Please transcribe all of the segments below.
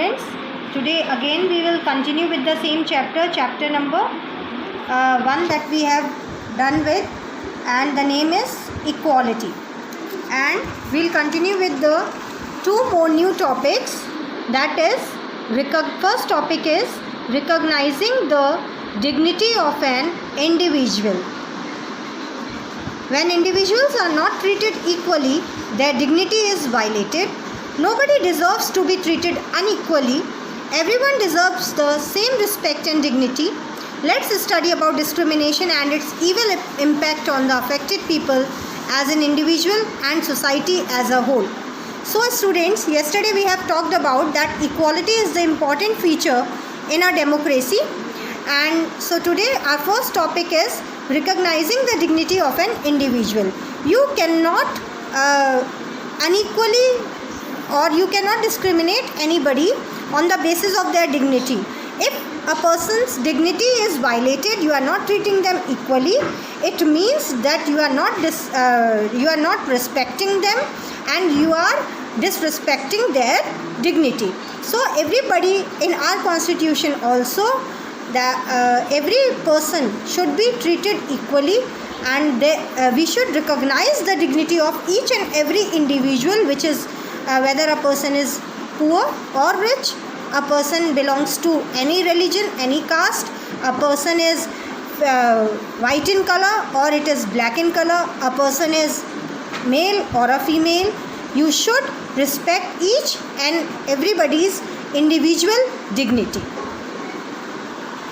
students, today again we will continue with the same chapter number 1 that we have done with, and the name is equality. And we'll continue with the two more new topics, that is first topic is recognizing the dignity of an individual. When individuals are not treated equally, their dignity is violated. Nobody deserves to be treated unequally. Everyone deserves the same respect and dignity. Let's study about discrimination and its evil impact on the affected people as an individual and society as a whole. So students, yesterday we have talked about that equality is the important feature in our democracy. And so today our first topic is recognizing the dignity of an individual. You cannot unequally or you cannot discriminate anybody on the basis of their dignity. If a person's dignity is violated, you are not treating them equally, it means that you are not respecting them and you are disrespecting their dignity. So everybody in our constitution also, that every person should be treated equally, and we should recognize the dignity of each and every individual, which is whether a person is poor or rich, a person belongs to any religion, any caste, a person is white in color or it is black in color, a person is male or a female. You should respect each and everybody's individual dignity.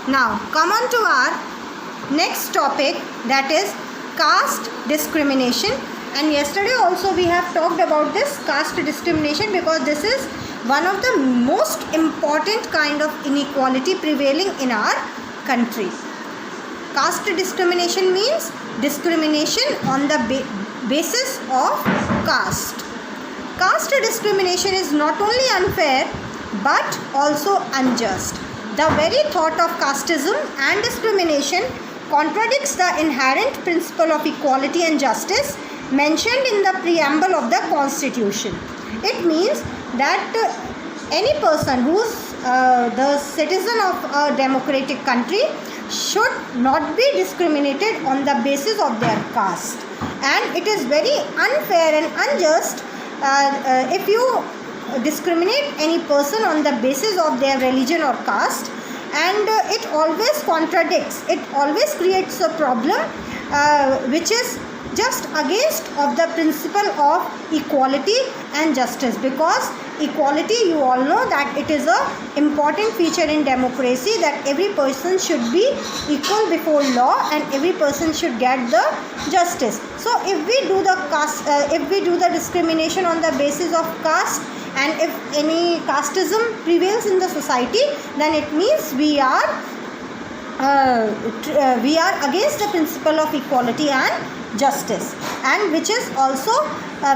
Now come on to our next topic, that is caste discrimination. And yesterday also we have talked about this caste discrimination because this is one of the most important kind of inequality prevailing in our country. Caste discrimination means discrimination on the basis of caste. Caste discrimination is not only unfair but also unjust. The very thought of casteism and discrimination contradicts the inherent principle of equality and justice mentioned in the preamble of the Constitution. It means that any person who is the citizen of a democratic country should not be discriminated on the basis of their caste. And it is very unfair and unjust if you discriminate any person on the basis of their religion or caste, and it always contradicts, it always creates a problem which is just against of the principle of equality and justice, because equality, you all know that it is a important feature in democracy, that every person should be equal before law and every person should get the justice. So if we do the discrimination on the basis of caste, and if any casteism prevails in the society, then it means we are against the principle of equality and justice, and which is also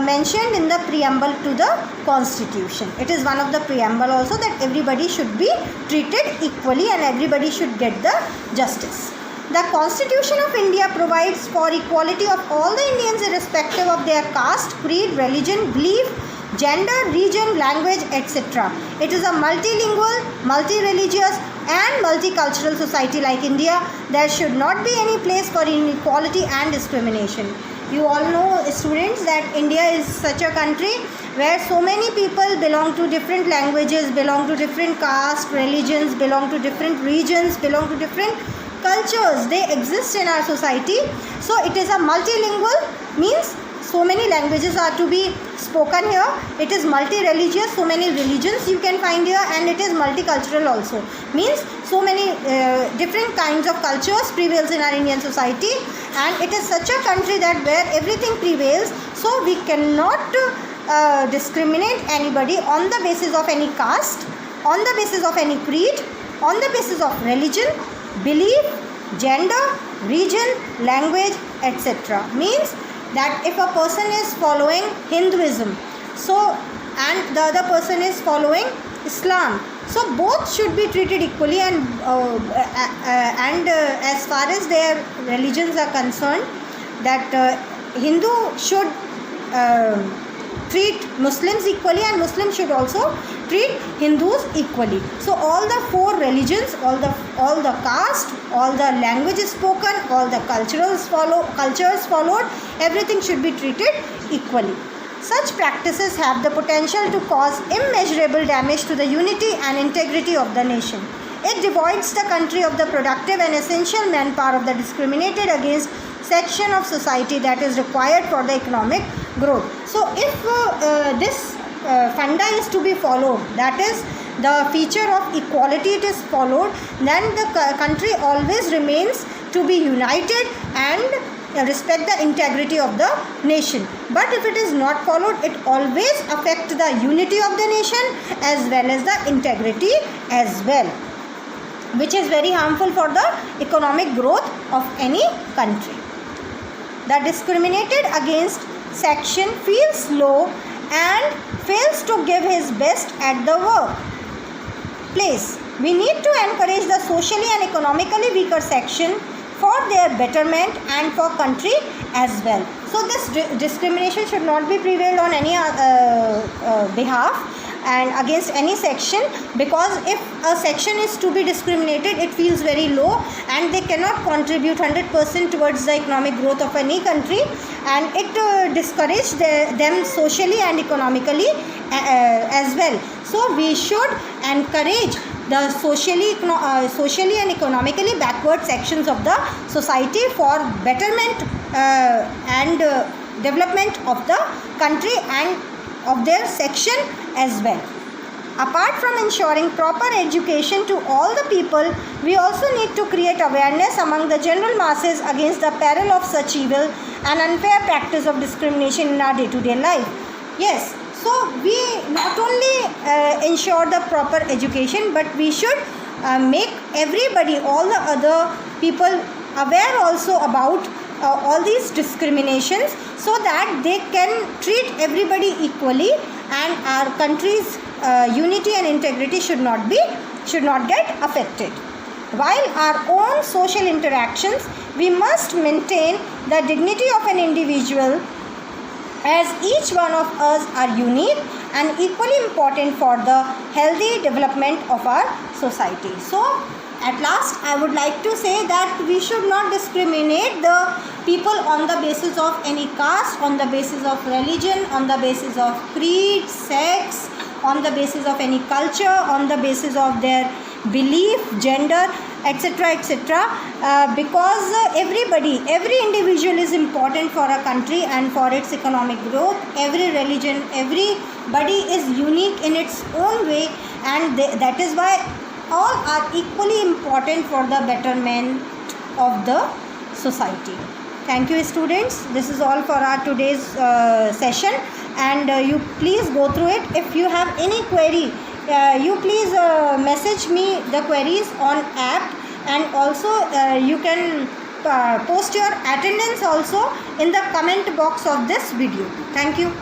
mentioned in the preamble to the Constitution. It is one of the preamble also, that everybody should be treated equally and everybody should get the justice. The Constitution of India provides for equality of all the Indians irrespective of their caste, creed, religion, belief, gender, region, language, etc. It is a multilingual, multi-religious and multicultural society like India. There should not be any place for inequality and discrimination. You all know, students, that India is such a country where so many people belong to different languages, belong to different caste, religions, belong to different regions, belong to different cultures. They exist in our society. So it is a multilingual, means so many languages are to be spoken here. It is multi-religious, so many religions you can find here, and it is multicultural also, means so many different kinds of cultures prevails in our Indian society. And it is such a country that where everything prevails, so we cannot discriminate anybody on the basis of any caste, on the basis of any creed, on the basis of religion, belief, gender, region, language, etc. Means that if a person is following Hinduism, so and the other person is following Islam, so both should be treated equally, and as far as their religions are concerned, that Hindu should treat Muslims equally, and Muslims should also treat Hindus equally. So all the 4 religions, all the caste, all the languages spoken, all the cultures followed, everything should be treated equally. Such practices have the potential to cause immeasurable damage to the unity and integrity of the nation. It devoids the country of the productive and essential manpower of the discriminated against section of society that is required for the economic growth. So if this funda is to be followed, that is the feature of equality, it is followed, then the country always remains to be united and respect the integrity of the nation. But if it is not followed, it always affects the unity of the nation as well as the integrity as well, which is very harmful for the economic growth of any country. The discriminated against section feels low and fails to give his best at the work place. We need to encourage the socially and economically weaker section for their betterment and for country as well. So this discrimination should not be prevailed on any behalf and against any section, because if a section is to be discriminated, it feels very low and they cannot contribute 100% towards the economic growth of any country, and it discourages them socially and economically as well. So we should encourage the socially and economically backward sections of the society for betterment and development of the country and of their section as well. Apart from ensuring proper education to all the people, we also need to create awareness among the general masses against the peril of such evil and unfair practice of discrimination in our day-to-day life. Yes, so we not only ensure the proper education, but we should make everybody, all the other people aware also about all these discriminations, so that they can treat everybody equally and our country's unity and integrity should not get affected. While our own social interactions, we must maintain the dignity of an individual, as each one of us are unique and equally important for the healthy development of our society. So at last, I would like to say that we should not discriminate the people on the basis of any caste, on the basis of religion, on the basis of creed, sex, on the basis of any culture, on the basis of their belief, gender, etc., etc. Because every individual is important for a country and for its economic growth. Every religion, everybody is unique in its own way, and that is why all are equally important for the betterment of the society. Thank you, students. This is all for our today's session, and you please go through it. If you have any query, you please message me the queries on app, and also you can post your attendance also in the comment box of this video. Thank you.